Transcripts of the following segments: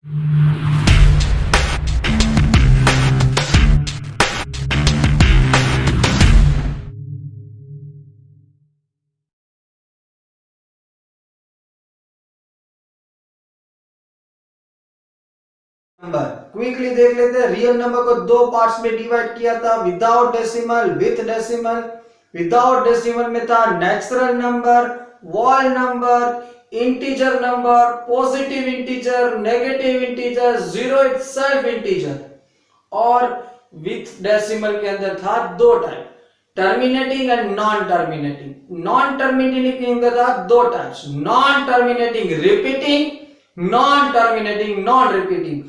Number quickly देख लेते हैं। रियल नंबर को दो पार्ट्स में डिवाइड किया था, without decimal, with decimal. Without decimal में था natural number, wall number, integer number, positive integer, negative integer, zero itself integer. और विथ डेसिमल के अंदर था दो type, terminating and non terminating. Non terminating के अंदर था दो types, non terminating repeating, non terminating non repeating.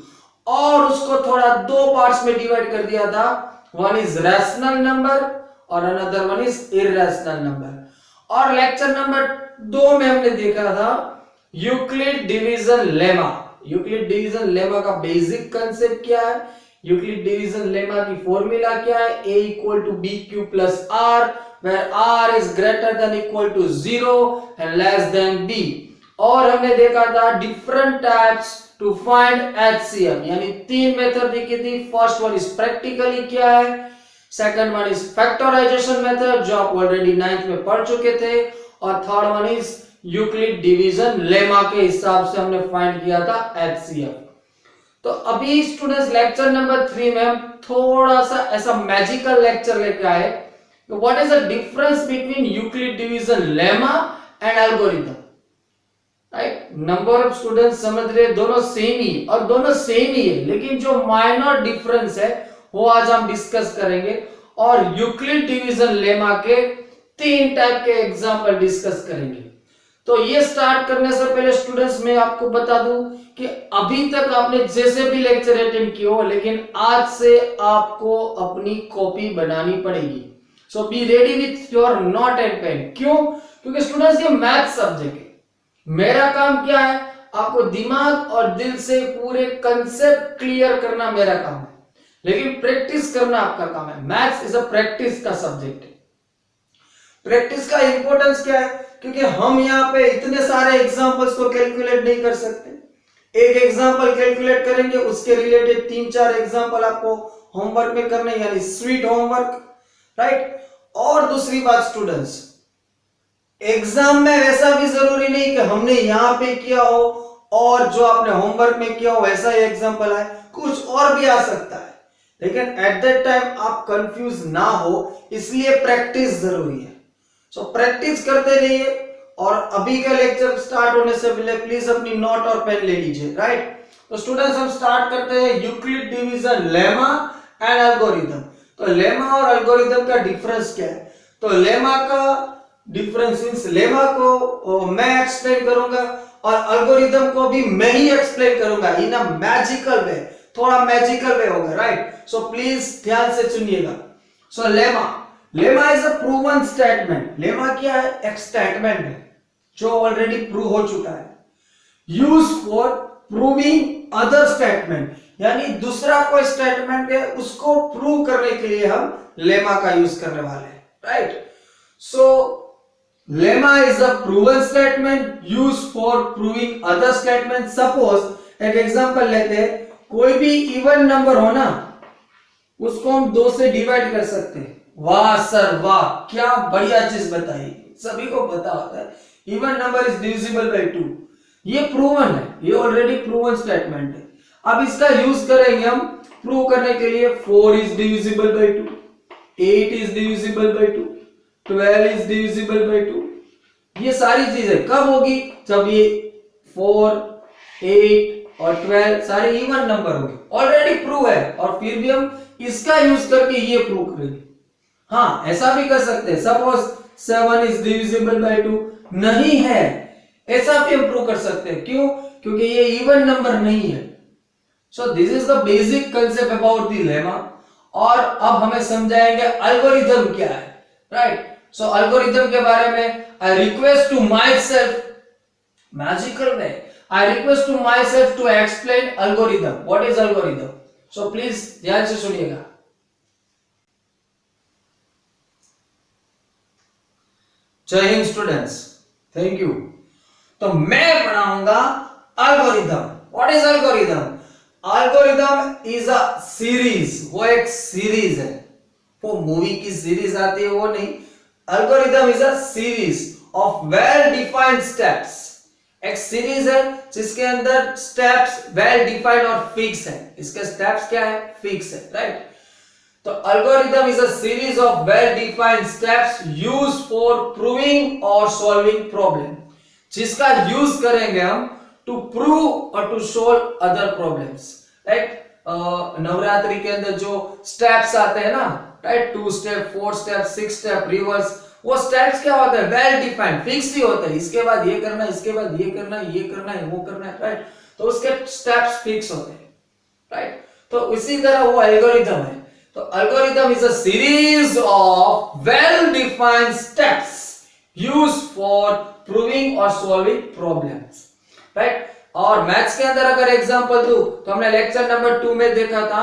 और उसको थोड़ा दो पार्ट्स में डिवाइड कर दिया था, वन इज रैशनल नंबर और another one is irrational number. और लेक्चर नंबर 2 में हमने देखा था Euclid division lemma. Euclid division lemma का बेसिक कंसेप्ट क्या है, यूक्लिड डिवीजन लेमा की फॉर्मूला क्या है, a equal to B Q plus R, where r is greater than equal to 0 and less than b। और हमने देखा था different types to find HCF, यानी 3 मेथड देखी थी। फर्स्ट वन इज प्रैक्टिकली क्या है, second one is factorization method जो आप ऑलरेडी 9th में पढ़ चुके थे, और third one is Euclid division lemma के हिसाब से हमने फाइंड किया था HCF। तो अभी स्टूडेंट्स लेक्चर नंबर 3 में हम थोड़ा सा ऐसा मैजिकल लेक्चर लेके आए, what is the difference between Euclid division lemma and algorithm. Right, number of students समझ रहे, दोनों सेम ही और दोनों सेम ही है, लेकिन जो माइनर डिफरेंस है वो आज हम डिस्कस करेंगे। और यूक्लिड डिवीजन लेमा के 3 टाइप के एग्जांपल डिस्कस करेंगे। तो ये स्टार्ट करने से पहले स्टूडेंट्स मैं आपको बता दूं कि अभी तक आपने जैसे भी लेक्चर अटेंड किए हो, लेकिन आज से आपको अपनी कॉपी बनानी पड़ेगी। So be ready with your note and pen. क्यों? क्योंकि स्टूडेंट्स ये मैथ सब्जेक्ट है। मेरा काम क्या है, आपको दिमाग और दिल से पूरे कंसेप्ट क्लियर करना मेरा काम है, लेकिन प्रैक्टिस करना आपका काम है। मैथ्स इज अ प्रैक्टिस का सब्जेक्ट है। प्रैक्टिस का इंपॉर्टेंस क्या है, क्योंकि हम यहाँ पे इतने सारे एग्जांपल्स को कैलकुलेट नहीं कर सकते। एक एग्जांपल कैलकुलेट करेंगे, उसके रिलेटेड 3-4 एग्जांपल आपको होमवर्क में करने, यानी स्वीट होमवर्क, राइट। और दूसरी बात स्टूडेंट्स, एग्जाम में वैसा भी जरूरी नहीं कि हमने यहाँ पे किया हो और जो आपने होमवर्क में किया हो वैसा ही एग्जांपल है, कुछ और भी आ सकता है। लेकिन एट दैट टाइम आप कंफ्यूज ना हो, इसलिए प्रैक्टिस जरूरी है। सो प्रैक्टिस करते रहिए। और अभी का लेक्चर स्टार्ट होने से पहले प्लीज अपनी नोट और पेन ले लीजिए, राइट। तो स्टूडेंट्स हम स्टार्ट करते हैं Euclid division lemma and algorithm. तो लेमा और एल्गोरिथम का डिफरेंस क्या है? तो लेमा का डिफरेंस मींस लेमा को मैं एक्सप्लेन करूंगा और एल्गोरिथम को भी मैं ही एक्सप्लेन करूंगा इन अ मैजिकल वे, थोड़ा मैजिकल वे होगा, राइट। सो प्लीज ध्यान से सुनिएगा। So lemma is a proven statement. Lemma क्या है? एक स्टेटमेंट है जो ऑलरेडी प्रूव हो चुका है। Use for proving other statement, यानी दूसरा कोई स्टेटमेंट है उसको प्रूव करने के लिए हम लेमा का यूज करने वाले हैं, right. So lemma is a proven statement use for proving other statement. Suppose एक एग्जांपल लेते हैं, कोई भी इवन नंबर हो ना, उसको हम 2 से डिवाइड कर सकते हैं। वाह सर वाह, क्या बढ़िया चीज बताई, सभी को पता होता है even number is divisible by 2। ये प्रूवन है, ये ऑलरेडी प्रूवन स्टेटमेंट है। अब इसका यूज करेंगे हम प्रूव करने के लिए। 4 is divisible by 2, 8 is divisible by 2, 12 is divisible by 2। ये सारी चीजें कब होगी? जब ये 4, 8 और 12 सारे इवन नंबर होंगे, ऑलरेडी प्रूव है, और फिर भी हम इसका यूज करके ये प्रूव करेंगे। हाँ, ऐसा भी कर सकते हैं, सपोज 7 इज डिविजिबल बाय 2 नहीं है, ऐसा भी हम प्रूव कर सकते हैं। क्यों? क्योंकि ये इवन नंबर नहीं है। So this is the basic concept about the lemma. और अब हमें समझाएंगे एल्गोरिथम क्या है, राइट। सो एल्गोरिथम के बारे में I request to my self, magical way, I request to my self to explain algorithm. What is algorithm? So please ध्यान से सुनिएगा। जय हिंद स्टूडेंट्स, थैंक यू। तो मैं पढ़ाऊंगा algorithm. What is algorithm? Algorithm is a series, वो एक series है, वो मूवी की सीरीज आती है वो नहीं। Algorithm is a series of well defined steps, एक सीरीज है जिसके अंदर स्टेप्स वेल डिफाइंड और फिक्स है। इसके स्टेप्स क्या है? फिक्स है, राइट। तो algorithm is a series of well defined steps used for proving और सॉल्विंग प्रॉब्लम, जिसका यूज करेंगे हम टू प्रूव और to solve other problems, right. Navratri के अंदर जो स्टेप्स आते हैं ना, right, 2 step, 4 step, 6 step, reverse, वो स्टेप्स क्या होते हैं? वेल डिफाइंड, फिक्स ही होते हैं। इसके बाद ये करना है, इसके बाद ये करना है, ये करना है, वो करना है, राइट। तो उसके स्टेप्स फिक्स होते हैं, राइट। तो इसी तरह वो एल्गोरिदम है। तो algorithm is a series of well defined steps used for proving और सॉल्विंग प्रॉब्लम्स, राइट। और मैथ्स के अंदर अगर एग्जांपल दूं तो हमने लेक्चर नंबर 2 में देखा था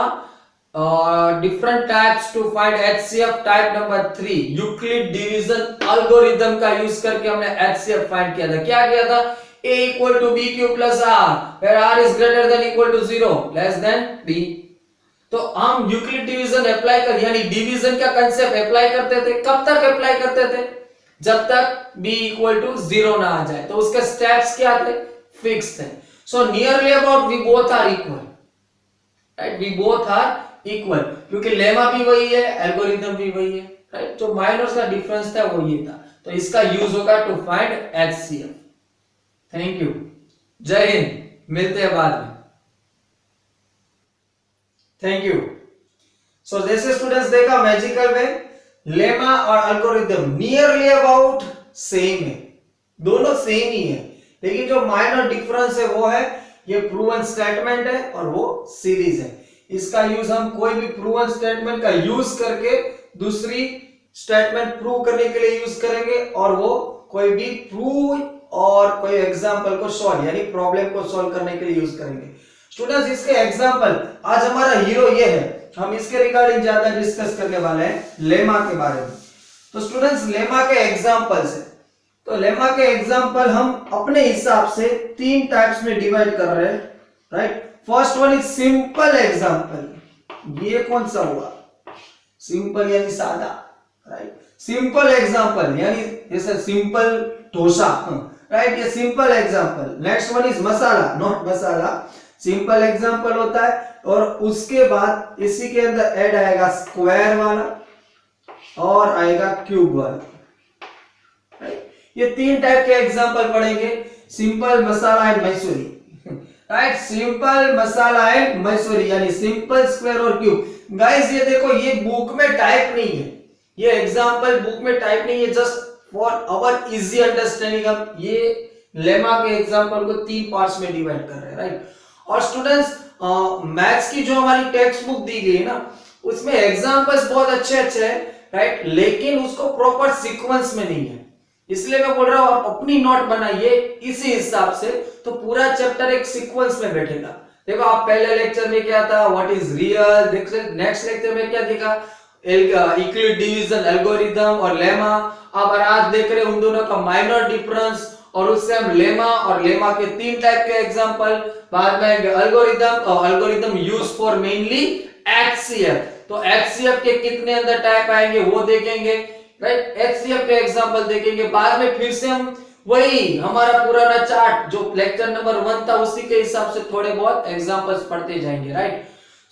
different types to find HCF. Type number 3 Euclid division algorithm का यूज करके हमने एचसीएफ फाइंड किया था। क्या किया था? a equal to b cube plus r, where r is greater than equal to 0, less than b। तो हम यूक्लिड डिवीजन अप्लाई कर, यानी डिवीजन का कांसेप्ट अप्लाई करते थे। कब तक अप्लाई करते थे? जब तक b equal to 0 ना आ जाए। तो उसके स्टेप्स क्या थे? फिक्स थे। So nearly about we both are equal, right, we both are equal, क्योंकि लेमा भी वही है, एल्गोरिदम भी वही है, राइट। जो माइनर का डिफरेंस था वो ये था। तो इसका यूज होगा to find HCF. Thank you, जय हिंद, मिलते हैं बाद में। Thank you. सो जैसे स्टूडेंट्स देखा मैजिकल वे, लेमा और एल्गोरिदम नियरली अबाउट सेम है, दोनों सेम ही है, लेकिन जो माइनर डिफरेंस है वो है ये प्रूवन स्टेटमेंट है और वो सीरीज है। इसका यूज हम कोई भी प्रूवन स्टेटमेंट का यूज करके दूसरी स्टेटमेंट प्रूव करने के लिए यूज करेंगे, और वो कोई भी प्रूव और कोई एग्जांपल को सॉल्व यानी प्रॉब्लम को सॉल्व करने के लिए यूज करेंगे। स्टूडेंट्स इसके एग्जांपल, आज हमारा हीरो ये है, हम इसके रिगार्डिंग ज्यादा डिस्कस करने वाले हैं लेमा के बारे में। तो स्टूडेंट्स लेमा के एग्जांपल्स है, तो लेमा के एग्जांपल हम अपने हिसाब से 3 टाइप्स में डिवाइड कर रहे हैं, right. First one is simple example. ये कौन सा हुआ? सिंपल यानी सादा, राइट। सिंपल एग्जांपल यानी जैसे सिंपल डोसा, राइट, ये simple example. Next one is masala, not masala, simple example होता है। और उसके बाद इसी के अंदर ऐड आएगा स्क्वायर वाला और आएगा क्यूब वाला, राइट। ये 3 टाइप के एग्जांपल पढ़ेंगे, सिंपल, मसाला एंड मैसूरी, राइट। सिंपल, मसाला एंड मैसूरी यानी सिंपल, स्क्वायर और क्यूब। गाइस ये देखो, ये बुक में टाइप नहीं है, ये एग्जांपल बुक में टाइप नहीं है, just for our easy understanding हम ये लेमा के एग्जांपल को 3 पार्ट्स में डिवाइड कर रहे हैं, राइट। और स्टूडेंट्स मैथ्स की जो हमारी टेक्स्ट बुक दी गई है ना, उसमें एग्जांपल्स बहुत अच्छे हैं, राइट, लेकिन उसको प्रॉपर सीक्वेंस में नहीं है। इसलिए मैं बोल रहा हूं आप अपनी नोट बनाइए इसी हिसाब से, तो पूरा चैप्टर एक सीक्वेंस में बैठेगा। देखो आप पहले लेक्चर में क्या था, what is real, next lecture में क्या देखा, यूक्लिड डिवीजन, एल्गोरिदम और लेमा। अब आज देख रहे हैं उन दोनों का माइनर डिफरेंस, और उससे हम लेमा और लेमा के 3 टाइप के एग्जांपल, बाद में एल्गोरिदम और algorithm use for mainly HCF. तो एचसीएफ के कितने अंदर टाइप आएंगे वो देखेंगे, राइट। एचसीएफ के एग्जांपल देखेंगे, बाद में फिर से हम वही हमारा पुराना चार्ट जो लेक्चर नंबर 1 था उसी के हिसाब से थोड़े बहुत एग्जांपल्स पढ़ते जाएंगे, right.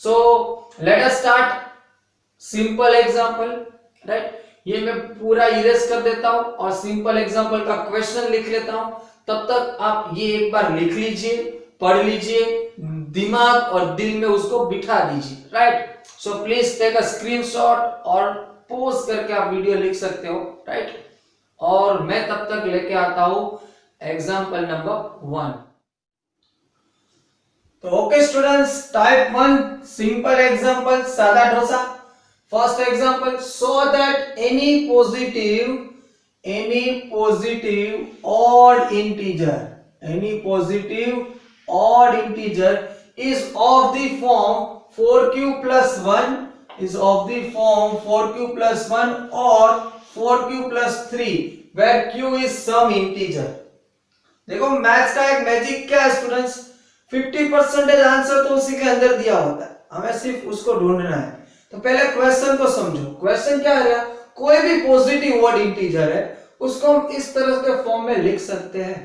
So let us start simple example, right. ये मैं पूरा इरेज कर देता हूं और सिंपल एग्जांपल का क्वेश्चन लिख लेता हूं, तब तक आप ये एक बार लिख लीजिए, पढ़ लीजिए, दिमाग और दिल में उसको बिठा दीजिए, right. So please take a screenshot और पोज करके आप वीडियो लिख सकते हो, राइट। और मैं तब तक लेके आता हूं एग्जांपल नंबर 1। तो okay students, type 1 simple example, सादा dosa. First example, so that any positive odd integer is of the form 4q plus 1 or 4q plus 3 where q is some integer। देखो मैथ्स का एक मैजिक क्या है students, 50% answer तो उसी के अंदर दिया होता है, हमें सिर्फ उसको ढूंढना है। तो पहले क्वेश्चन को समझो। क्वेश्चन क्या है, कोई भी पॉजिटिव ऑड इंटीजर है उसको हम इस तरह के फॉर्म में लिख सकते हैं।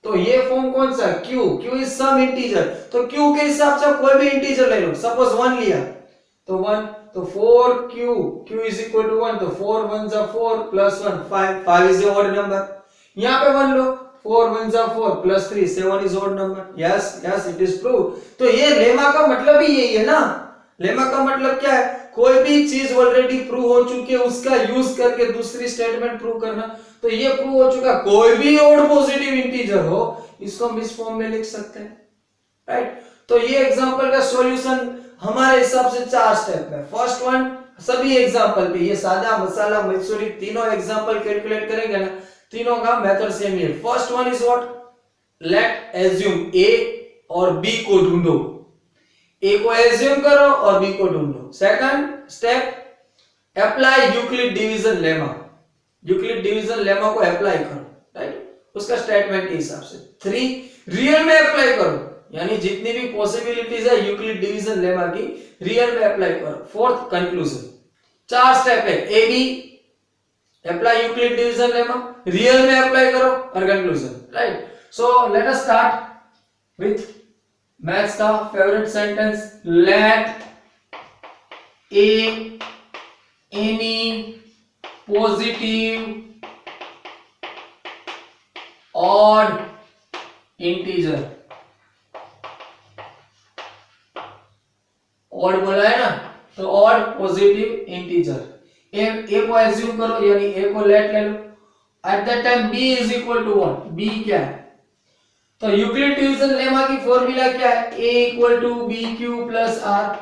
तो ये फॉर्म कौन सा, q, q is some integer, तो q के हिसाब से कोई भी इंटीजर ले लो। सपोज 1 लिया तो 1, तो 4q, q is equal to 1, तो 4 1 जा 4 प्लस 1 5, 5 इज ऑड नंबर। यहाँ पे 1 लो, 4 1 जा 4 plus 3 7 is odd number. Yes yes it is true. तो ये लेमा का मतलब ही यही है ना। लेमा का मतलब क्या है, कोई भी चीज ऑलरेडी प्रूव हो चुकी है उसका यूज करके दूसरी स्टेटमेंट प्रूव करना। तो ये प्रूव हो चुका, कोई भी ऑड पॉजिटिव इंटीजर हो इसको हम इस फॉर्म में लिख सकते हैं, राइट। तो ये एग्जांपल का सॉल्यूशन हमारे हिसाब से 4 स्टेप है। फर्स्ट वन, सभी एग्जांपल पे ये सादा मसाला मैक्सोरी तीनों एग्जांपल कैलकुलेट करेंगे ना, तीनों का मेथड सेम है। First one is what, late assume ए और बी को ढूंढो। ए को एज्यूम करो और बी को ढूंढो। Second step, apply Euclid division lemma. Euclid division lemma को अप्लाई करो, राइट, उसका स्टेटमेंट के हिसाब से। 3, रियल में अप्लाई करो, यानी जितनी भी पॉसिबिलिटीज है यूक्लिड डिवीजन लेमा की रियल में अप्लाई करो। 4th conclusion. 4 स्टेप है, a b, apply Euclid division lemma, real में अप्लाई करो और conclusion, right. So let us start with maths का फेवरेट सेंटेंस, लेट ए any positive odd integer. Odd बोला है ना, तो ऑड पॉजिटिव इंटीजर। ए को एज्यूम करो, यानी ए को लेट ले लो। At that time b is equal to what, b क्या है, तो यूक्लिड डिवीजन लेमा की फॉर्मूला क्या है, a equal to B Q plus r,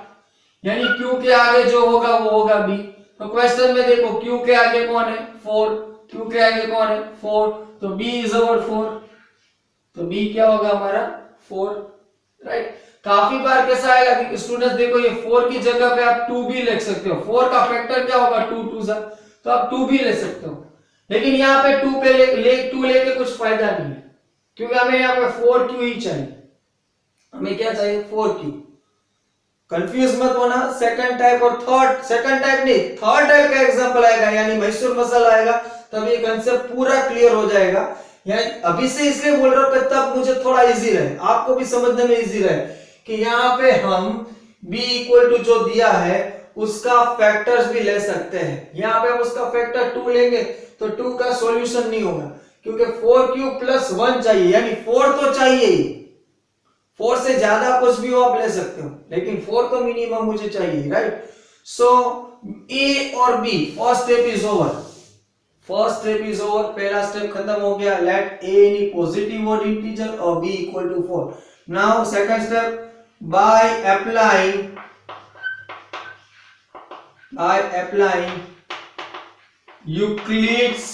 यानी q के आगे जो होगा वो होगा b। तो क्वेश्चन में देखो q के आगे कौन है, 4, q के आगे कौन है, 4, तो b इज ओवर 4, तो b क्या होगा हमारा 4, राइट। काफी बार कैसा आएगा कि स्टूडेंट्स देखो ये 4 की जगह पे आप 2 भी लिख सकते हो। 4 का फैक्टर क्या होगा, 2 2 जा, तो आप 2 भी ले सकते हो। लेकिन यहाँ पे 2 पे टू लेके कुछ फायदा नहीं है, क्योंकि हमें यहाँ पे 4q ही चाहिए। हमें क्या चाहिए, 4q। कंफ्यूज मत होना। सेकंड टाइप और थर्ड, सेकंड टाइप नहीं थर्ड टाइप का एग्जांपल आएगा, यानी मैसूर मसाला आएगा, तब ये कंसेप्ट पूरा क्लियर हो जाएगा। यानी अभी से इसलिए बोल रहा हूं कि तब मुझे थोड़ा इजी रहे, आपको भी समझने में इजी रहे कि यहाँ पे हम b इक्वल टू जो दिया है उसका फैक्टर्स भी ले सकते हैं। यहाँ पे हम उसका फैक्टर 2 लेंगे तो 2 का सॉल्यूशन नहीं होगा, क्योंकि 4q प्लस 1 चाहिए, यानी 4 तो चाहिए ही। 4 से ज्यादा कुछ भी हो आप ले सकते हो, लेकिन 4 तो मिनिमम मुझे चाहिए, राइट। सो a और b, first step is over, first step is over, पहला स्टेप खत्म हो गया। Let a any positive odd integer और b equal to 4। Now second step, by applying Euclid's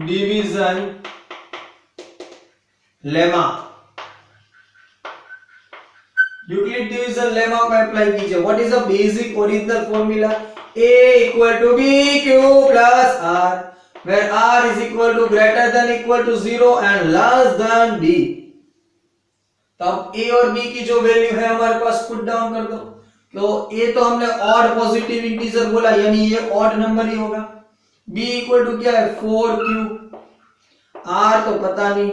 division lemma, Euclid division lemma को apply कीजिए। What is the basic original formula, a equal to B Q plus R, where r is equal to greater than equal to 0 and less than b। तब a और b की जो value है हमारे पास put down कर दो। तो a तो हमने ऑड पॉजिटिव इंटीजर बोला, यानी ये ऑड नंबर ही होगा। b इक्वल टू क्या है, 4q, r तो पता नहीं,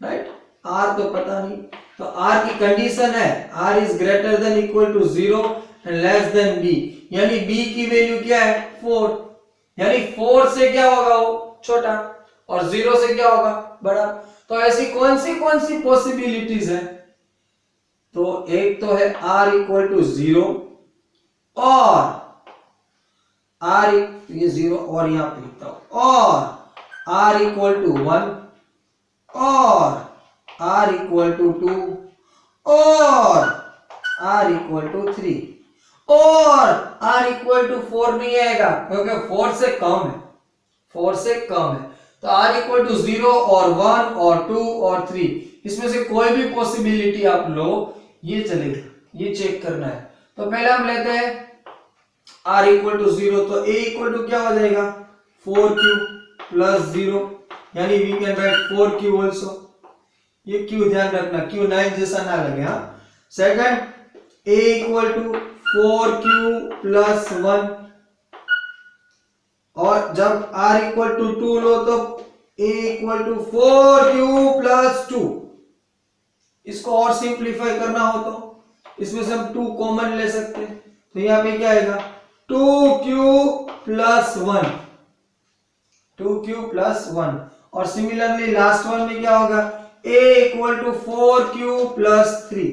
राइट, r तो पता नहीं, तो r की कंडीशन है r is greater than equal to 0 and less than b, यानी b की वैल्यू क्या है 4, यानी 4 से क्या होगा वो छोटा और 0 से क्या होगा बड़ा। तो ऐसी कौन सी पॉसिबिलिटीज है, तो एक तो है r इक्वल टू 0 और r, ये 0 और यहां पे लिखता हूं, और r इक्वल टू 1 और r इक्वल टू 2 और r इक्वल टू 3 और r इक्वल टू 4 नहीं आएगा, क्योंकि 4 से कम है, 4 से कम है। तो r इक्वल टू 0 और 1 और 2 और 3, इसमें से कोई भी पॉसिबिलिटी आप लो, ये चलेगा, ये चेक करना है। तो पहले हम लेते हैं r इक्वल टू 0, तो a इक्वल टू क्या हो जाएगा 4q प्लस 0, यानी we can write 4q also. ये क्यू ध्यान रखना, क्यू 9 जैसा ना लगे। हाँ, second a equal to 4q plus 1, और जब r इक्वल टू 2 लो तो a equal to 4q plus 2। इसको और सिंप्लीफाई करना हो तो इसमें से हम 2 कॉमन ले सकते हैं, तो यहाँ पे क्या आएगा 2q प्लस 1, 2q प्लस 1। और सिमिलरली लास्ट वन में क्या होगा a equal to 4q plus 3,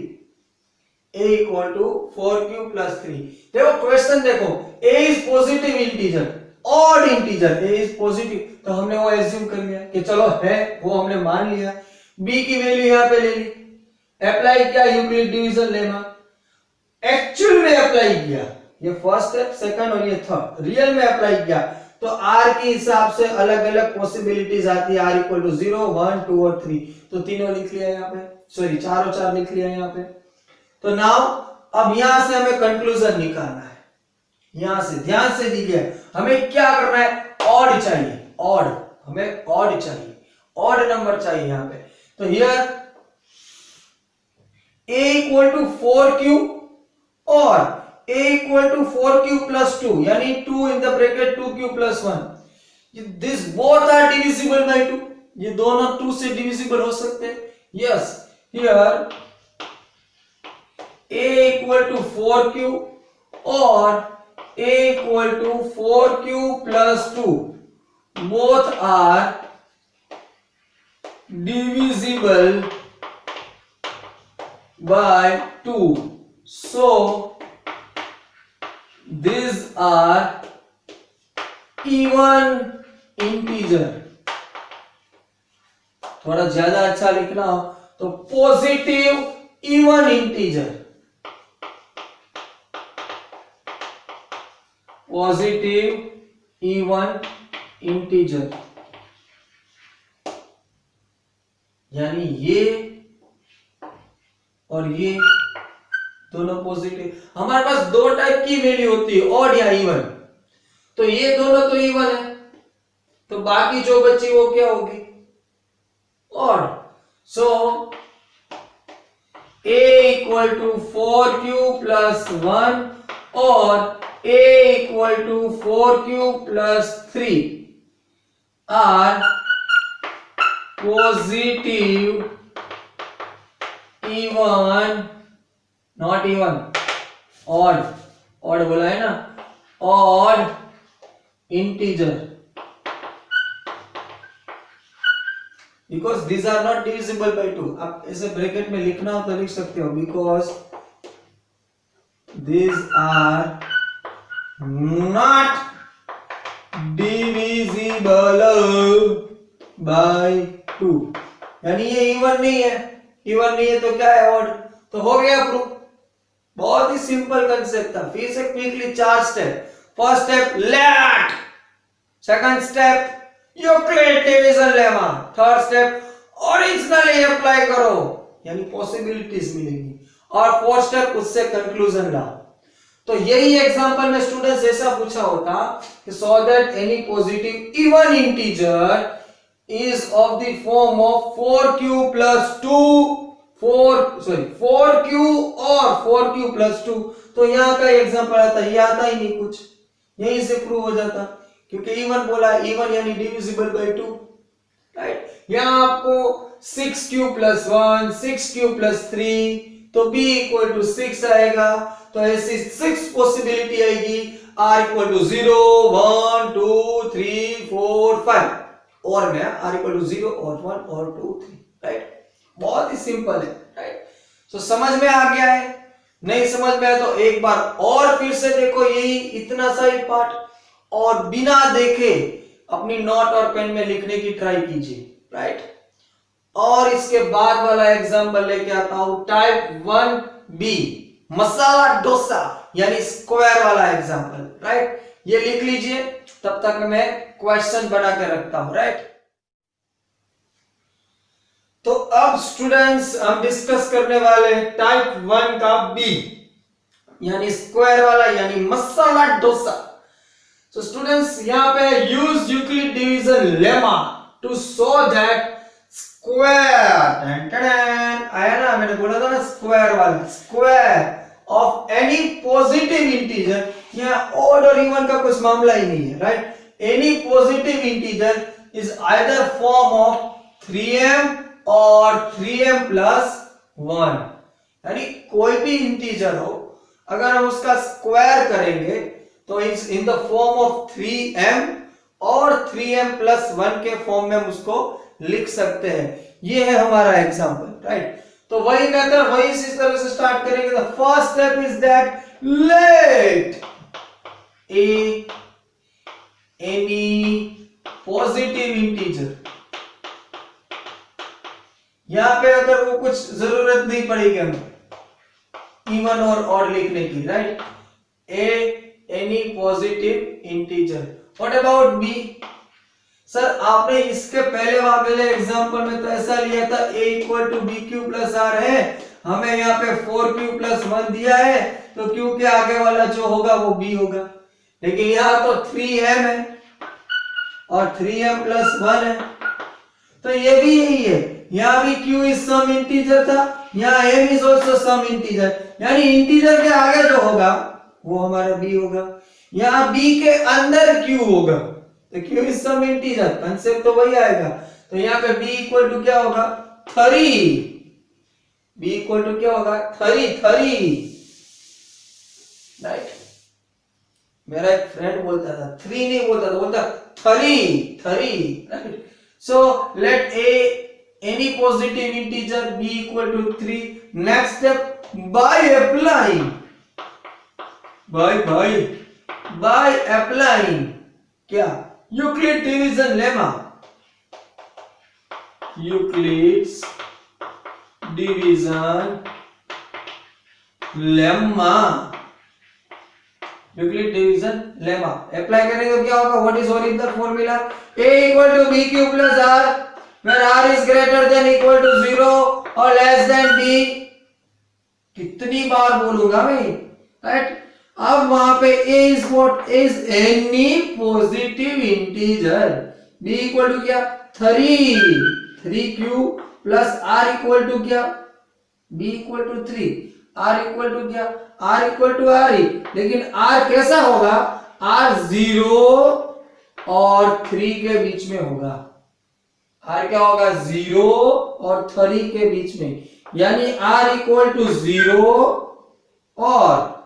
a equal to 4q plus 3। देखो क्वेश्चन देखो, a is positive integer, odd integer, a is positive, तो हमने वो एज्यूम कर लिया कि चलो है, वो हमने मान लिया। b की वैल्यू यहाँ पे ले ली, अप्लाई किया यूक्लिड डिवीजन लेमा, एक्चुअल में अप्लाई किया, ये फर्स्ट स्टेप, सेकंड और ये थर्ड, रियल में अप्लाई किया तो r के हिसाब से अलग अलग पॉसिबिलिटीज आती है, r इक्वल टू 0, 1, 2 और 3, तो तीनों लिख लिया यहाँ पे, सॉरी 4 और 4 लिख लिया यहाँ पे। तो नाउ अब यहां से हमें कंक्लूजन निकालना है, यहां से ध्यान से देखिए, हमें क्या करना है, ऑड चाहिए, ऑड, हमें ऑड चाहिए, ऑड नंबर चाहिए यहाँ पे। तो here a equal to 4q और a equal to 4q plus 2, यानी 2 in the bracket 2q plus 1, this both are divisible by 2, ये दोनों 2 से डिविजिबल हो सकते हैं। Yes, here a equal to 4q और a equal to 4q plus 2 both are divisible by 2, so these are even integer। थोड़ा ज्यादा अच्छा लिखना हो तो positive even integer, positive even integer, यानी ये और ये दोनों पॉजिटिव। हमारे पास दो टाइप की वैल्यू होती है, ऑड या इवन, तो ये दोनों तो इवन है, तो बाकी जो बची वो क्या होगी, odd. So a equal to 4q plus 1 और a equal to 4q plus 3 are positive even, not even, odd, odd बोला है ना, odd integer, because these are not divisible by 2। आप ऐसे ब्रैकेट में लिखना हो तो लिख सकते हो, because these are not divisible by 2, यानी ये इवन नहीं है, इवन नहीं है तो क्या है, ऑड। तो हो गया प्रूफ, बहुत ही सिंपल कंसेप्ट था। फिर से quickly 4 step. First step let, second step Euclid division lemma, third step originally apply करो, यानी पॉसिबिलिटीज मिलेगी, और फोर्थ स्टेप उससे कंक्लूजन लाओ। तो यही एग्जांपल में स्टूडेंट्स ऐसा पूछा होता कि so that any positive even integer is of the form of 4q plus 2, 4q और 4q plus 2, तो यहाँ का एग्जांपल आता है, ये आता ही नहीं कुछ, यहीं से प्रूव हो जाता, क्योंकि इवन बोला, इवन यानी डिविजिबल बाय 2, राइट। यहाँ आपको 6q plus 1, 6q plus 3, तो b इक्वल टू 6 आएगा, तो ऐसी 6 पॉसिबिलिटी आएगी, r इक्वल टू 0, 1, 2, 3, 4, 5, और में r इक्वल टू 0 और 1 और 2, 3, राइट। बहुत ही सिंपल है, राइट। सो समझ में आ गया है, नहीं समझ में आया तो एक बार और फिर से देखो, यही इतना सा ही पार्ट, और बिना देखे अपनी नोट और पेन में लिखने की ट्राई कीजिए, राइट। और इसके बाद वाला एग्जांपल लेके आता हूं, टाइप 1b, मसाला डोसा यानी स्क्वायर वाला एग्जांपल, राइट। ये लिख लीजिए, तब तक मैं क्वेश्चन बना के रखता हूं, राइट। तो अब स्टूडेंट्स हम डिस्कस करने वाले हैं टाइप 1 का बी, यानी स्क्वायर वाला, यानी मसाला डोसा। So students, यहाँ पे use Euclid division lemma to show that square आया ना, मैंने बोला था ना स्क्वायर वाला, square of any positive integer. यहाँ ऑड और इवन का कुछ मामला ही नहीं है, right. Any positive integer is either form of 3m और 3m प्लस 1, यानी कोई भी इंटीजर हो, अगर हम उसका स्क्वायर करेंगे तो it's in the form of 3m और 3m प्लस 1 के फॉर्म में हम उसको लिख सकते हैं। ये है हमारा एग्जांपल, राइट। तो वही मेथड वही इस तरह से स्टार्ट करेंगे। The first step is that let A any positive integer, यहां पे अगर वो कुछ जरूरत नहीं पड़ेगी हमें इवन और ऑड लिखने की, right. A any positive integer. What about B? Sir आपने इसके पहले वाले एग्जांपल में तो ऐसा लिया था a equal to B Q plus R है, हमें यहाँ पे 4q प्लस 1 दिया है, तो q के आगे वाला जो होगा वो b होगा। लेकिन यहाँ तो 3m है और 3m प्लस 1 है, तो ये भी यही है। यहाँ भी q इज सम इंटीजर था, यहाँ m is also some integer, यानी इंटीजर के आगे जो होगा वो हमारा b होगा। यहाँ b के अंदर q होगा, तो q is some integer, concept तो वही आएगा। तो यहाँ पे b इक्वल टू क्या होगा? 3। b इक्वल टू क्या होगा? 3 राइट। मेरा एक फ्रेंड बोलता था 3 नहीं बोलता था, बोलता 3 right. So late a any positive integer b equal to 3. next step, by applying क्या? Euclid division lemma, Euclid's division lemma, Euclid division lemma apply करेंगे तो क्या होगा? What is original formula? a equal to B Q plus R, where r is greater than equal to 0 और less than b। कितनी बार बोलूंगा मैं, right. अब वहां पे a is what? a is any positive integer, b equal to क्या? 3q plus r equal to क्या? b equal to 3, r equal to क्या? r इक्वल टू r ही, लेकिन r कैसा होगा? r 0 और 3 के बीच में होगा। r क्या होगा? 0 और 3 के बीच में, यानी r इक्वल टू 0 और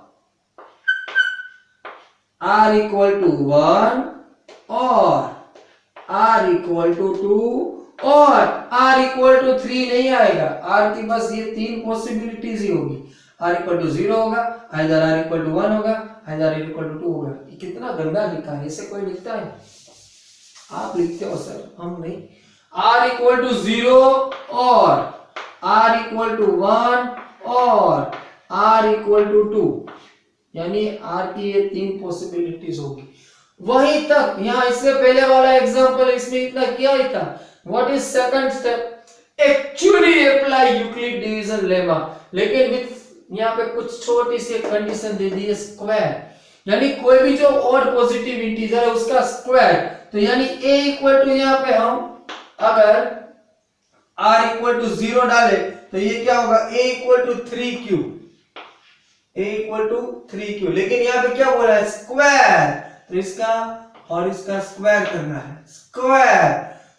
r इक्वल टू 1 और r इक्वल टू 2 और r इक्वल टू 3 नहीं आएगा। r की बस ये 3 पॉसिबिलिटीज ही होगी। r इक्वल टू 0 होगा, आइदर r इक्वल टू 1 होगा, आइदर r इक्वल टू 2 होगा। ये कितना गंदा लिखा है, इसे कोई लिखता है? आप लिखते हो सर, हम नहीं। r इक्वल टू 0 और r इक्वल टू 1 और r इक्वल टू 2, यानी r की ये 3 पॉसिबिलिटीज होगी। वहीं तक यहाँ इससे पहले वाला एग्जांपल इसमें इतना क्या ही था। What is second step? Actually apply Euclid division lemma, लेकिन विद यहाँ पे कुछ छोटी सी कंडीशन दे दी है, स्क्वायर, यानी कोई भी जो ऑड पॉजिटिव इंटीजर है उसका स्क्वायर। तो यानी a इक्वल टू यहाँ पे हम अगर r इक्वल टू 0 डाले तो ये क्या होगा? a equal to 3q, a equal to 3q, लेकिन यहाँ पे क्या बोला है? स्क्वायर, तो इसका और इसका स्क्वायर करना है, स्क्वायर।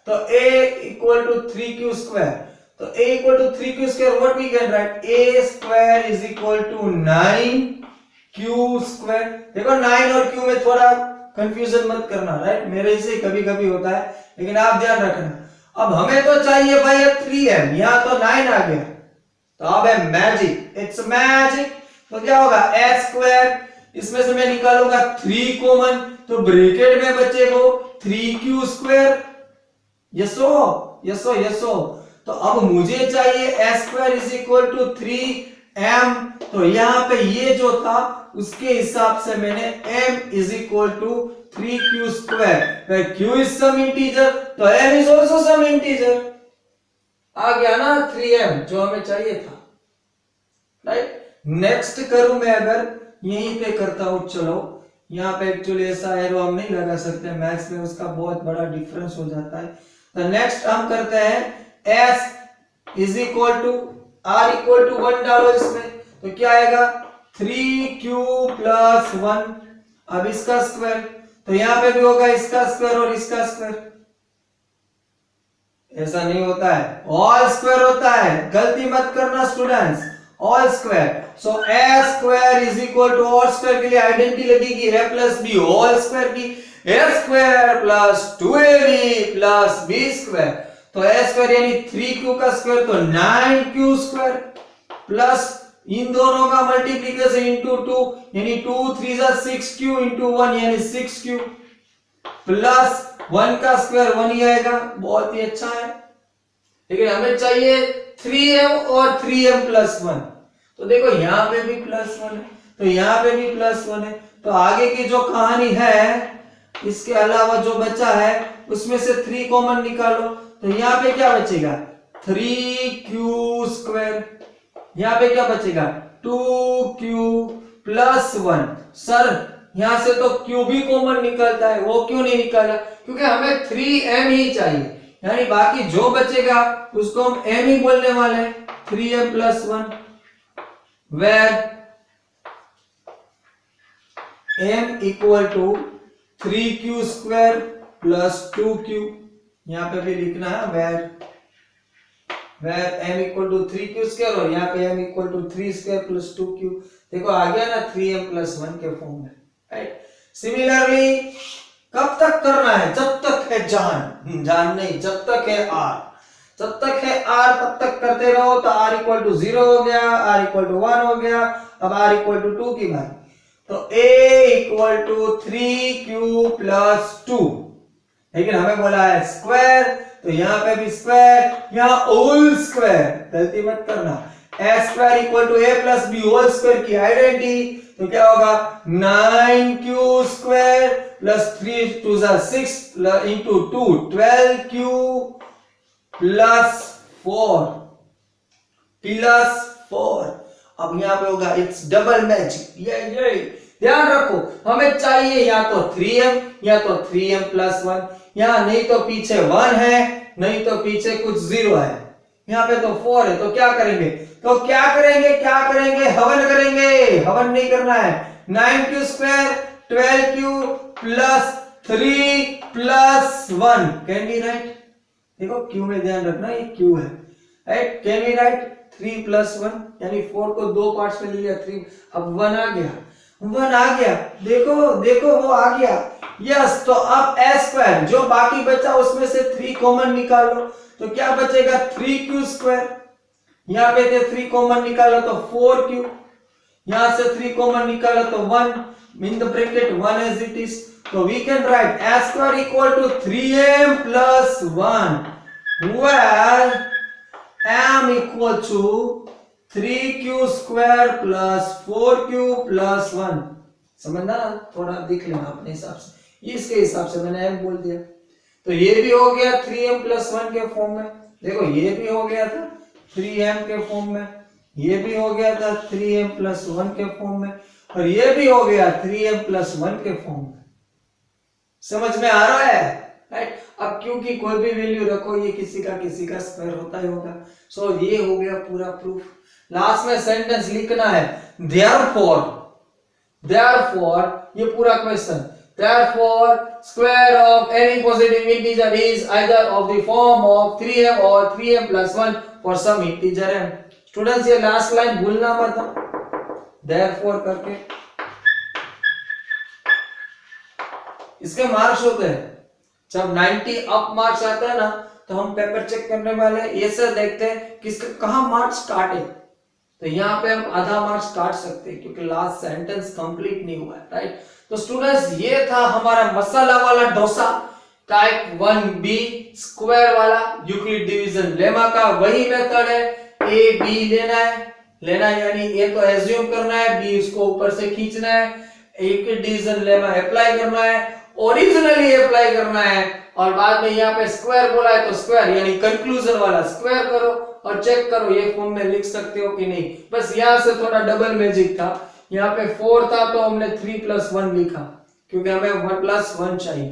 तो a equal to 3q square, तो a equal to 3q square, what we can write? a square is equal to 9q square. देखो 9 और q में थोड़ा कंफ्यूजन मत करना, राइट। मेरे से कभी कभी होता है, लेकिन आप ध्यान रखना। अब हमें तो चाहिए भाई 3m, यहाँ तो 9 आ गया, तो अब है मैजिक, इट्स मैजिक। तो क्या होगा? x स्क्वायर, इसमें से मैं निकालूंगा 3 कॉमन, तो ब्रैकेट में बचेगा 3q स्क्वायर। यसो। तो अब मुझे चाहिए s square is equal to 3m, तो यहाँ पे ये जो था उसके हिसाब से मैंने m is equal to 3q square. q is some integer, तो m is also some integer. आ गया ना 3m जो हमें चाहिए था, राइट। नेक्स्ट करूं मैं, अगर यहीं पे करता हूं, चलो यहाँ पे एक्चुअली ऐसा एरो हम नहीं लगा सकते, मैथ्स में उसका बहुत बड़ा डिफरेंस हो जाता है। तो नेक्स्ट हम करते हैं s is equal to r equal to 1 डालो इसमें, तो क्या आएगा 3q प्लस 1। अब इसका स्क्वायर, तो यहां पे भी होगा इसका स्क्वायर और इसका स्क्वायर। ऐसा नहीं होता है, ऑल स्क्वायर होता है, गलती मत करना students, all square. So a square is equal to all square के लिए आइडेंटिटी लगेगी a plus b whole square की, a square plus 2ab plus b square. तो a स्क्वायर यानी 3q का स्क्वायर, तो 9q स्क्वायर प्लस इन दोनों का मल्टीप्लिकेशन इनटू 2 यानी 2 3 जा 6q इनटू 1 यानी 6q प्लस 1 का स्क्वायर 1 ही आएगा। बहुत ही अच्छा है, लेकिन हमें चाहिए 3m और 3m प्लस 1। तो देखो यहां पे भी प्लस 1 है, तो यहां पे भी प्लस 1 है, तो आगे की जो कहानी है इसके अलावा जो बचा है उसमें से 3 कॉमन निकालो, तो यहां पे क्या बचेगा 3q स्क्वायर, यहां पे क्या बचेगा 2q प्लस 1। सर यहां से तो q भी कॉमन निकलता है, वो क्यों नहीं निकाला, क्योंकि हमें 3m ही चाहिए, यानी बाकी जो बचेगा उसको हम m ही बोलने वाले हैं, 3m plus 1 where m equal to 3q square plus 2q। यहां पे भी लिखना है where m equal to 3q square और यहाँ पे m equal to 3 square plus 2q। देखो आ गया ना 3m प्लस 1 के फॉर्म में, राइट। सिमिलरली कब तक करना है, जब तक है जान नहीं, जब तक है r, जब तक है r तब तक करते रहो। तो r इक्वल टू 0 हो गया, r इक्वल टू 1 हो गया, अब r इक्वल टू 2 की बात, तो a equal to 3q plus 2, लेकिन हमें बोला है स्क्वायर, तो यहाँ पे भी स्क्वायर, यहाँ होल स्क्वायर, गलती मत करना। a square equal to a plus b whole square की आइडेंटिटी, तो क्या होगा 9q square plus 3 2 6 into 2 12q plus 4। अब यहाँ पे होगा इट्स डबल मैजिक, ये ध्यान रखो, हमें चाहिए या तो 3m या तो 3m प्लस 1, यहाँ नहीं तो पीछे 1 है, नहीं तो पीछे कुछ 0 है, यहाँ पे तो 4 है, तो क्या करेंगे हवन करेंगे, हवन नहीं करना है। 9q square 12q plus 3 plus 1 can be right, देखो q में ध्यान रखना ये q है, right, can be right 3 plus 1 यानी 4 को 2 पार्ट्स में लिया 3, अब 1 आ गया, देखो वो आ गया, यस। तो अब a स्क्वायर जो बाकी बचा उसमें से 3 कॉमन निकाल लो, तो क्या बचेगा 3q स्क्वायर, यहाँ पे थे 3 कॉमन निकालो तो 4q, यहां से 3 कॉमन निकालो तो 1 in the bracket 1 as it is, तो we can write a square equal to 3m plus 1 where m equal to 3q square plus 4q plus 1। समझना, थोड़ा देख लेना अपने हिसाब से, इसके हिसाब से मैंने m बोल दिया, तो ये भी हो गया 3m प्लस 1 के फॉर्म में, देखो ये भी हो गया था 3m के फॉर्म में, ये भी हो गया था 3m प्लस 1 के फॉर्म में, और ये भी हो गया 3m प्लस 1 के फॉर्म में। समझ में आ रहा है, राइट। अब क्योंकि कोई भी वैल्यू रखो ये किसी का स्क्वायर होता ही होगा। सो ये हो गया पूरा प्रूफ। लास्ट में सेंटेंस लिखना है therefore ये पूरा question, therefore square of any positive integer is either of the form of 3m or 3m plus 1 for some integer m। Students ये लास्ट लाइन भूलना मत, therefore करके इसके मार्क्स होते हैं, जब 90 अप मार्क्स आता है ना तो हम पेपर चेक करने वाले ऐसे देखते हैं किसका कहां मार्क्स काटे, तो यहाँ पे हम आधा मार्क्स काट सकते हैं क्योंकि लास्ट सेंटेंस कंप्लीट नहीं हुआ है, राइट। तो स्टूडेंट्स ये था हमारा मसाला वाला डोसा टाइप 1b स्क्वायर वाला यूक्लिड डिवीजन लेमा का वही मेथड है, a b लेना है यानी a तो एज्यूम करना है, b उसको ऊपर से खींचना है, यूक्लिड डिवीजन लेमा अप्लाई करना है, ओरिजिनली अप्लाई करना है, और बाद में यहाँ पे स्क्वायर बोला है तो स्क्वायर यानी कंक्लूजन वाला स्क्वायर करो और चेक करो ये फॉर्म में लिख सकते हो कि नहीं। बस यहाँ से थोड़ा डबल मैजिक था, यहाँ पे 4 था तो हमने 3 प्लस 1 लिखा क्योंकि हमें 1 प्लस 1 चाहिए,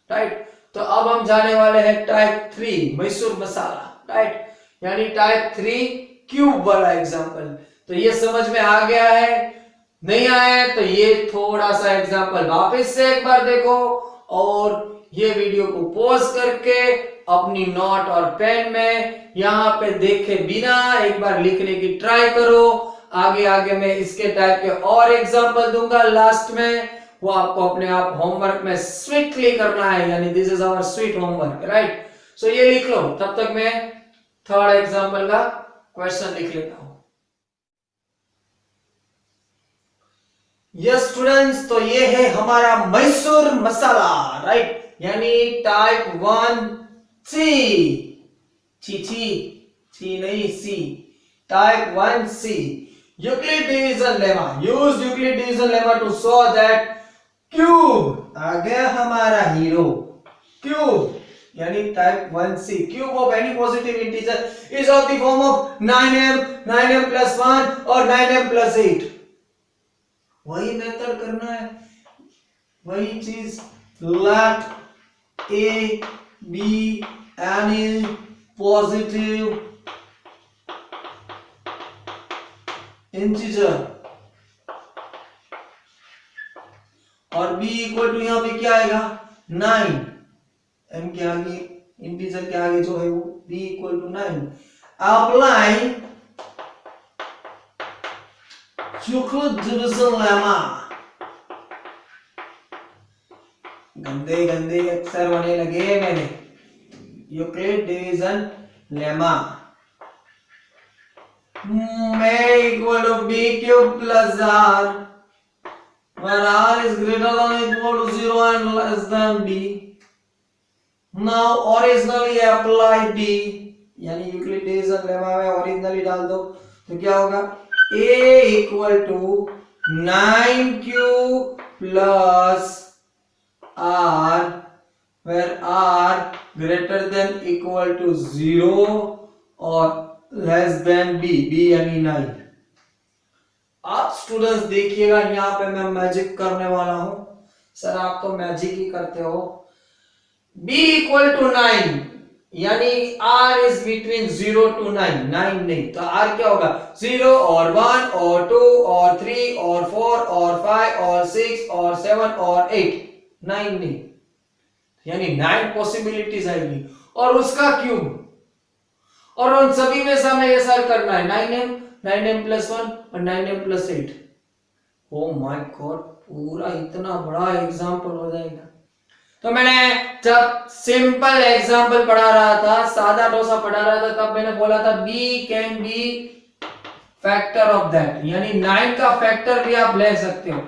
राइट। तो अब हम जाने वाले हैं टाइप 3 मैसूर मसाला। राइट, यानी टाइप 3 क्यूब वाला एग्जांपल। तो ये समझ में आ गया है? नहीं आया है तो ये थोड़ा सा एग्जांपल वापस से एक बार देखो और ये वीडियो को पॉज करके अपनी नोट और पेन में यहाँ पे देखे बिना एक बार लिखने की ट्राई करो। आगे आगे मैं इसके टाइप के और एग्जांपल दूंगा लास्ट में, वो आपको अपने आप होमवर्क में स्वीटली करना है, यानी this is our sweet homework, right. So ये लिख लो, तब तक मैं थर्ड एग्जांपल का क्वेश्चन लिख लेता हूं। यस स्टूडेंट्स, तो ये है हमारा मैसूर मसाला, राइट, यानी टाइप 1 सी, ची नहीं C, type 1 C. Euclid division lemma, use Euclid division lemma to show that cube, आ गया हमारा हीरो, क्यूब यानी type 1c, cube of any positive integer is of the form of 9m plus 1 और 9m plus 8। वही method करना है, वही चीज, let a be any positive integer और b इक्वल टू यहां पे क्या आएगा 9, m के आगे इंटीजर के आगे जो है वो b equal to 9। Apply Euclid division lemma, गंदे गंदे अक्षर होने लगे मैंने, यूक्लिड डिवीजन लेमा में equal to b cube plus r where r is greater than or equal to 0 and less than b। now originally apply b, यानी Euclid division lemma में originally डाल दो तो क्या होगा, a equal to 9q plus r where r greater than equal to 0 और less than b, b यानी 9। आप स्टूडेंट्स देखिएगा, यहाँ पे मैं मैजिक करने वाला हूं। सर आप तो मैजिक ही करते हो। b इक्वल टू 9 यानी r इज बिटवीन 0 to 9, 9 नहीं तो r क्या होगा, 0 और 1 और 2 और 3 और 4 और 5 और 6 और 7 और 8, 9 नहीं, यानी 9 पॉसिबिलिटीज आएगी और उसका क्यूब, और उन सभी में से हमें ये सर करना है 9m plus 1 और 9m plus 8। Oh my God, पूरा इतना बड़ा एग्जांपल हो जाएगा। तो मैंने जब सिंपल एग्जांपल पढ़ा रहा था, सादा डोसा पढ़ा रहा था, तब मैंने बोला था b can be factor of that, यानी 9 का फैक्टर भी आप ले सकते हो,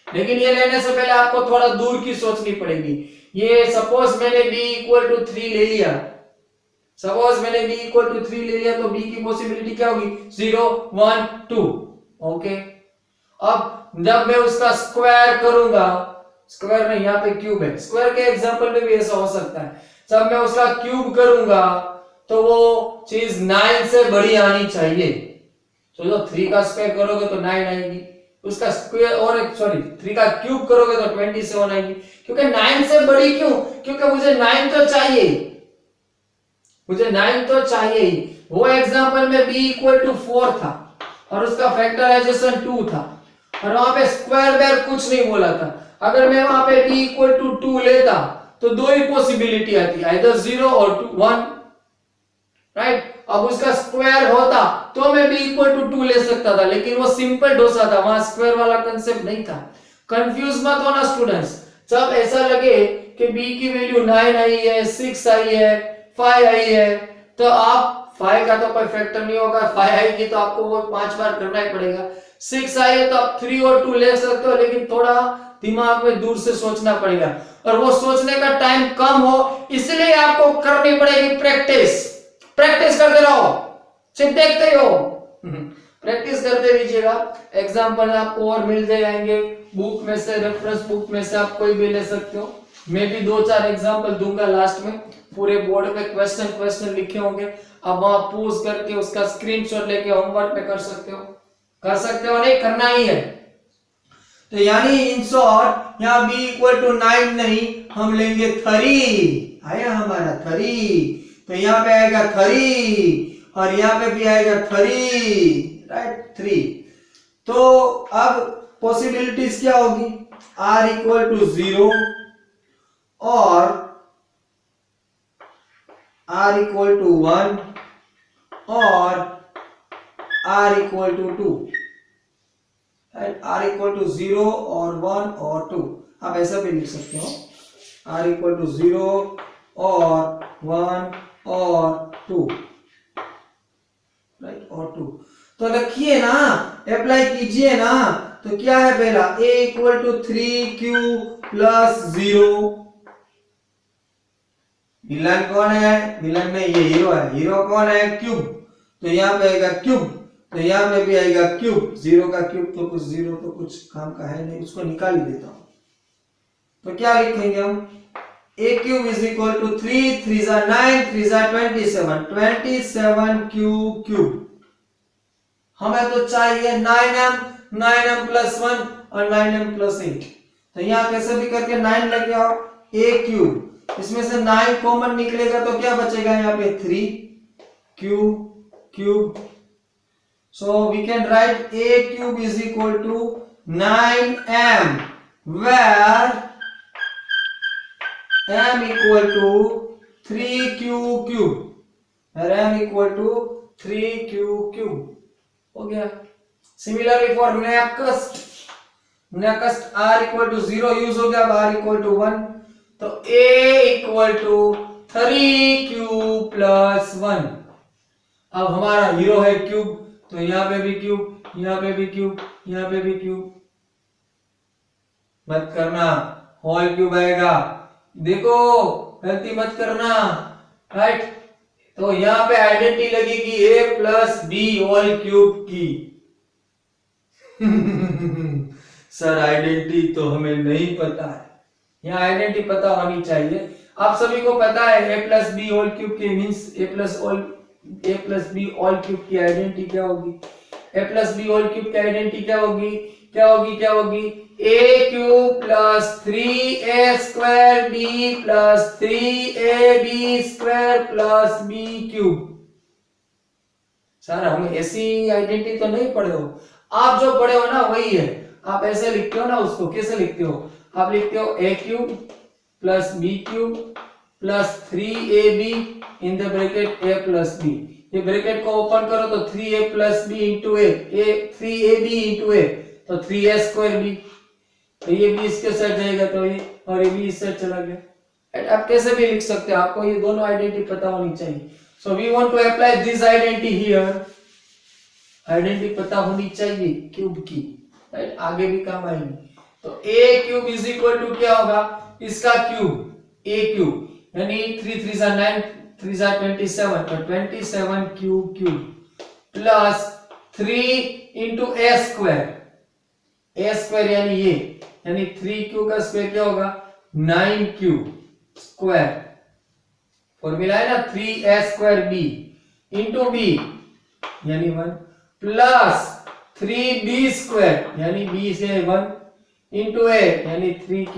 लेकिन ये लेने से पहले आपको थोड़ा दूर की सोचनी पड़ेगी। ये सपोज मैंने b इक्वल टू 3 ले लिया, सपोज मैंने b इक्वल टू 3 ले लिया तो b की पॉसिबिलिटी क्या होगी, 0 1 2, ओके। अब जब मैं उसका स्क्वायर करूंगा, स्क्वायर नहीं यहाँ पे क्यूब है, स्क्वायर के एग्जांपल में भी ऐसा हो सकता है, जब मैं उसका क्यूब करूंगा तो वो चीज 9 से बड़ी आनी चाहिए। तो जो 3 का स्क्वायर करोगे तो 9 आएगी, उसका स्क्वायर और 3 का क्यूब करोगे तो 27 आएगी, क्योंकि 9 से बड़ी क्यों, क्योंकि मुझे 9 तो चाहिए, मुझे 9 तो चाहिए ही। वो एग्जांपल में b इक्वल टू 4 था और उसका फैक्टराइजेशन 2 था और वहां पे स्क्वायर बेर कुछ नहीं बोला था। अगर मैं वहां पे b इक्वल टू 2 लेता तो दो ही पॉसिबिलिटी आती, आइदर 0 और 1, राइट। अब उसका स्क्वायर होता तो मैं b इक्वल टू 2 ले सकता था, लेकिन वो सिंपल डोसा था, वहां स्क्वायर वाला कंसेप्ट नहीं था। कंफ्यूज मत होना स्टूडेंट्स, जब ऐसा लगे कि b की वैल्यू 9 आई है, 6 आई है, 5 आई है, तो आप 5 का तो कोई फैक्टर नहीं होगा, 5 आएगी तो आपको वो 5 बार करना ही पड़ेगा। 6 आई है तो आप 3 और 2 ले सकते हो, लेकिन थोड़ा दिमाग में दूर से सोचना पड़ेगा और वो सोचने का टाइम कम हो, इसलिए आपको करनी पड़ेगी प्रैक्टिस। प्रैक्टिस करते रहो, सिर्फ देखते ही हो, प्रैक्टिस करते रहिएगा। एग्जाम्पल आपको और मिलते जाएंगे बुक में से, रेफरेंस बुक में से आप कोई भी ले सकते हो। मैं भी 2-4 एग्जाम्पल दूंगा लास्ट में, पूरे बोर्ड पे क्वेश्चन लिखे होंगे, आप वहां पोज करके उसका स्क्रीनशॉट लेके होमवर्क में कर सकते हो, नहीं करना ही है। तो यानी इन शॉर्ट यहाँ b इक्वल टू 9 नहीं, हम लेंगे 3, आया हमारा 3, तो यहाँ पे आएगा 3 और यहाँ पे भी आएगा 3, राइट 3। तो अब पॉसिबिलिटीज क्या होगी, r इक्वल टू 0 और r इक्वल टू 1 और r equal to 2, r equal to 0 और 1 और 2। आप ऐसा भी लिख सकते हो, r इक्वल टू 0 और 1 और 2, राइट और 2। तो रखिए ना, अप्लाई कीजिए ना। तो क्या है पहला, a equal to 3q plus 0। Villain कौन है, विलन में ये हीरो है, हीरो कौन है, क्यूब। तो यहाँ पे आएगा क्यूब, तो यहाँ पे भी आएगा क्यूब। 0 का क्यूब तो कुछ 0 तो कुछ काम का है नहीं, उसको निकाल ही देता हूं। तो क्या लिखेंगे हम, a cube is equal to 3 3 जा 9 3 जा 27 27 क्यूब। हमें तो चाहिए 9m प्लस 1 और 9m प्लस 8। तो यहाँ कैसे भी करके 9 लेके आओ, a क्यूब, इसमें से 9 कॉमन निकलेगा तो क्या बचेगा यहाँ पे 3 cube. So we can write a cube is equal to 9m where m equal to 3q cube, m equal to 3q cube हो गया। Similarly for next r equal to 0 use हो गया, अब r इक्वल टू 1। तो a equal to 3q plus 1। अब हमारा hero है cube, तो यहाँ पे भी क्यूब, यहाँ पे भी क्यूब, यहाँ पे भी क्यूब। मत करना, होल क्यूब आएगा, देखो गलती मत करना, राइट। तो यहाँ पे आइडेंटिटी लगेगी a plus b whole cube की। सर आइडेंटिटी तो हमें नहीं पता है, यहाँ आइडेंटिटी पता होनी चाहिए। आप सभी को पता है a plus b whole cube की means a plus b whole cube की आइडेंटिटी क्या होगी, a plus b whole cube की आइडेंटिटी क्या होगी a cube plus 3a square b plus 3ab square plus b cube. Sir हम ऐसी identity तो नहीं पढ़े हो, आप जो पढ़े हो ना वही है। आप ऐसे लिखते हो ना, उसको कैसे लिखते हो, आप लिखते हो a cube plus b cube plus 3ab in the bracket a plus b। ये ब्रैकेट को ओपन करो तो 3a plus b into a 3ab into a तो 3a स्क्वायर b। तो ये भी इसके साथ जाएगा तो ये, और ये भी इस साथ चला गया। आप कैसे भी लिख सकते हो, आपको ये दोनों आइडेंटिटी पता होनी चाहिए। So we want to apply this identity here. Identity पता होनी चाहिए क्यूब की, राइट, आगे भी काम आएगी। तो a cube is equal to क्या होगा, इसका क्यूब a क्यूब, यानी 3 3 जा 9 3 जा 27 तो 27 cube plus 3 into a square यानी ये, यानी 3q का स्क्वायर क्या होगा 9q स्क्वायर। फॉर्मूला है ना 3a square b into b यानी 1 प्लस 3b स्क्वायर यानी b से 1 इंटू a यानी 3q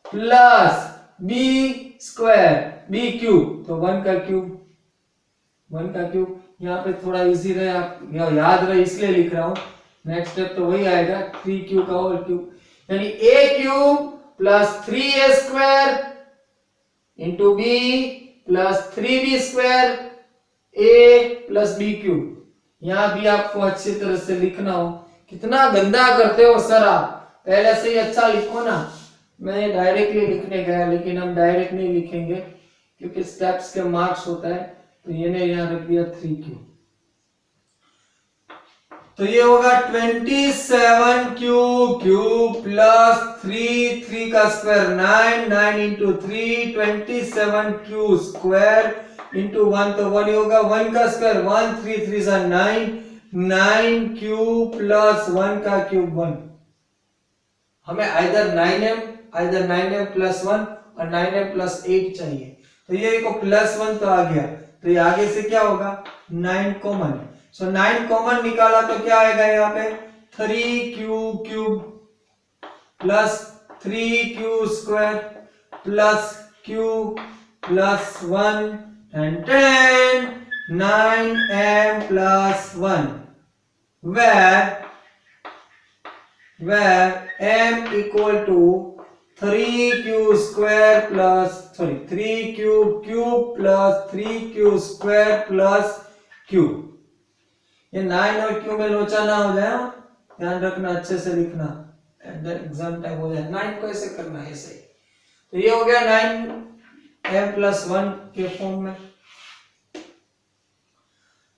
plus b square b cube तो 1 का क्यूब। यहाँ पे थोड़ा इजी रहे, आप याद रहे इसलिए लिख रहा हूं। नेक्स्ट स्टेप तो वही आएगा 3q का होल क्यूब, यानी a cube plus 3a square into b plus 3b square a plus b cube. यहाँ भी आपको अच्छी तरह से लिखना हो। कितना गंदा करते हो सर आप, पहले से ही अच्छा लिखो ना। मैं डायरेक्टली लिखने गया लेकिन हम डायरेक्ट नहीं लिखेंगे क्योंकि स्टेप्स के मार्क्स होता है, तो ये यहाँ रख दिया 3q। तो ये होगा 27q प्लस 3 का square 9 into 3 27q square into 1 तो 1 होगा 1 का स्क्वायर 1 3 3 जा 9q प्लस 1 का क्यूब 1। हमें आइदर 9m प्लस 1 और 9m प्लस 8 चाहिए। तो ये को प्लस 1 तो आ गया, तो ये आगे से क्या होगा 9 कॉमन। सो 9 कॉमन निकाला तो क्या आएगा यहाँ पे 3q cube plus 3q square plus q plus 1 and 10 9m plus 1 where m equal to 3q square plus 3q cube plus 3q square plus q। ये 9 और q में लोचा ना हो जाए, ध्यान रखना, अच्छे से लिखना, एग्जाम टाइम हो जाए। 9 को ऐसे करना है, ऐसे। तो ये हो गया 9m plus 1 के फॉर्म में।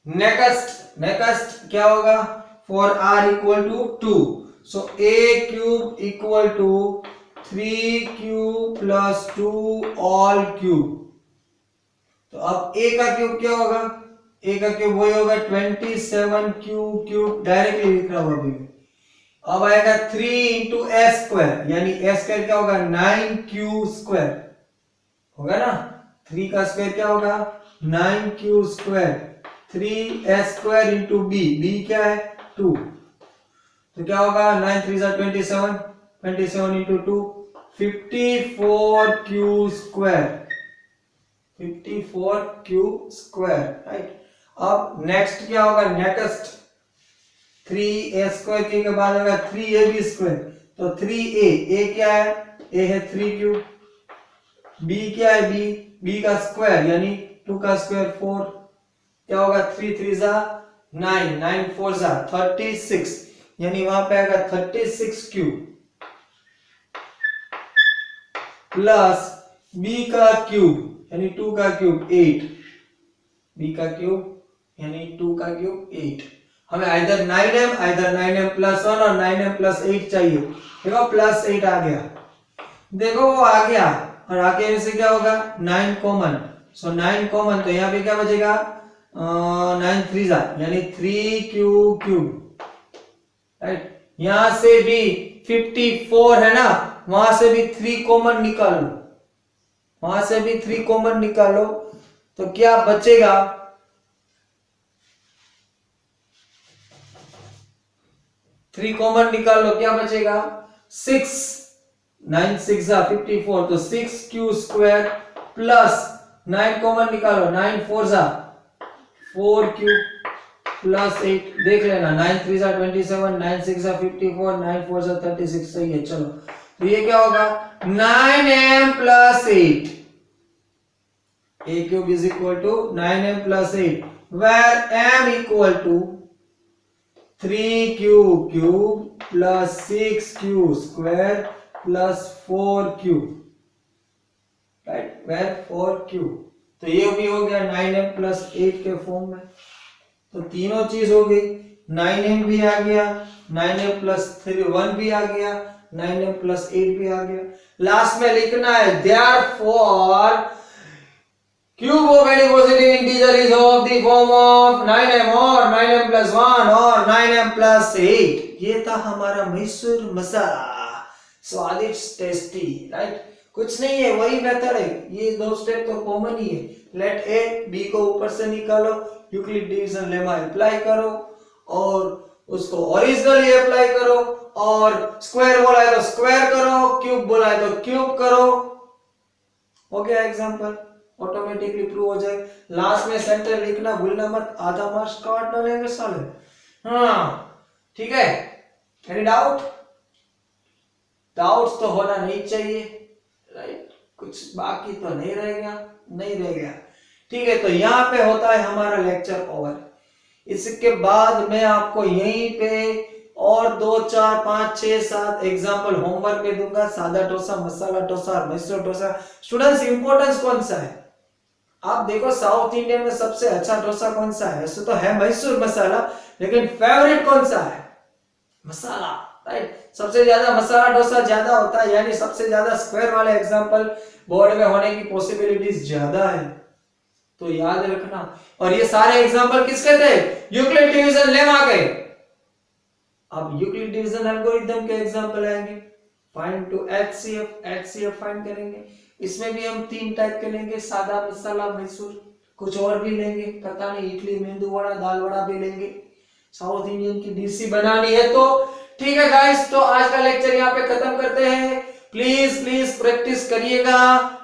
नेक्स्ट क्या होगा? For r equal to 2, so a cube equal to 3q plus 2 all cube। तो अब a का क्यूब क्या होगा? a का क्यूब वही होगा 27q क्यूब, डायरेक्टली लिख रहा हूं अभी। अब आएगा 3 into s स्क्वायर, यानी s स्क्वायर क्या होगा? 9q स्क्वायर होगा ना। 3 का स्क्वायर क्या होगा? 9q square, 3s square into b, b क्या है? 2। तो क्या होगा? 9 3 27, 27 into 2, 54q square, 54q square, right. अब नेक्स्ट क्या होगा? नेक्स्ट 3a स्क्वायर के बाद होगा 3ab स्क्वायर, तो 3a, a क्या है? a है 3q, b क्या है? b का स्क्वायर यानी 2 का स्क्वायर 4, क्या होगा? 3 3 9, 9 4 36, यानी वहां पे आएगा 36q प्लस b का क्यूब यानी 2 का क्यूब 8, b का क्यूब यानी 2 का क्यूब 8। हमें आइदर 9m प्लस 1 और 9m प्लस 8 चाहिए। देखो प्लस 8 आ गया, देखो वो आ गया, और आगे से क्या होगा? 9 कॉमन, सो 9 कॉमन, तो यहाँ पे क्या बचेगा? 9 3 यानी 3q क्यूब, राइट। यहां से भी 54 है ना, वहां से भी 3 कॉमन निकालो, वहां से भी 3 कॉमन निकालो, तो क्या बचेगा? 3 कॉमन निकालो, क्या बचेगा? 6, 9 6 54, तो 6q स्क्वायर प्लस 9 कॉमन निकालो, 9 4 4q प्लस 8, देख लेना, 9 3 27, 9 6 54, 9 4 36, सही है। चलो, तो ये क्या होगा? 9m plus 8, a cube is equal to 9m plus 8, where m equal to 3q cube plus 6q square plus 4q, right, where 4q। तो ये भी हो गया 9m plus 8 के फॉर्म में। तो तीनों चीज हो गई, 9m भी आ गया, 9m plus 1 भी आ गया, 9m plus 8 भी आ गया। लास्ट में लिखना है therefore cube of any positive integer is of the form of 9m or 9m plus 1 or 9m plus 8। ये था हमारा मैसूर मसाला, स्वादिष्ट, टेस्टी, राइट। कुछ नहीं है, वही मेथड है, ये दो स्टेप तो कॉमन ही है। लेट ए बी को ऊपर से निकालो, यूक्लिड डिवीजन लेमा अप्लाई करो और उसको ओरिजिनली अप्लाई करो, और स्क्वायर बोला है तो स्क्वायर करो, क्यूब बोला है तो क्यूब करो। हो गया एग्जांपल, ऑटोमेटिकली प्रूव हो जाए। लास्ट में सेंटर लिखना भूलना मत, आधा मार्क्स काट ना लेंगे साले। हाँ ठीक है, एनी डाउट्स तो होना नहीं चाहिए, राइट। कुछ बाकी तो नहीं रह गया, ठीक है। तो यहाँ पे होता है हमारा लेक्चर ओवर। इसके बाद मैं आपको यहीं पे और 2 4 5 6 7 एग्जांपल होमवर्क में दूंगा। सादा डोसा, मसाला डोसा और मैसूर डोसा। स्टूडेंट्स, इंपॉर्टेंस कौन सा है? आप देखो साउथ इंडियन में सबसे अच्छा डोसा कौन सा है? ऐसे तो है मैसूर मसाला, लेकिन फेवरेट कौन सा है? मसाला, राइट। सबसे ज्यादा मसाला डोसा ज्यादा होता है, यानी सबसे ज्यादा स्क्वायर वाले एग्जांपल बोर्ड में होने की पॉसिबिलिटीज ज्यादा है, तो याद रखना। और ये सारे एग्जांपल किसके थे? यूक्लिड डिवीजन लेमा के। अब यूक्लिड डिवीजन एल्गोरिथम के एग्जांपल आएंगे। फाइंड टू एचसीएफ फाइंड करेंगे। इसमें भी हम 3 टाइप के लेंगे, सादा, मसाला, मैसूर। कुछ और भी लेंगे, पता नहीं, इडली, मेंदू वड़ा, दाल वड़ा भी लेंगे। साउथ इंडियन की डीसी बनानी है तो ठीक है गाइस। तो आज का लेक्चर यहाँ पे खत्म करते हैं। प्लीज प्रैक्टिस करिएगा।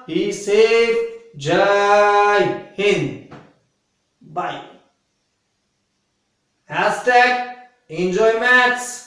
बी सेफ, जय हिंद। बाय। Hashtag enjoy maths.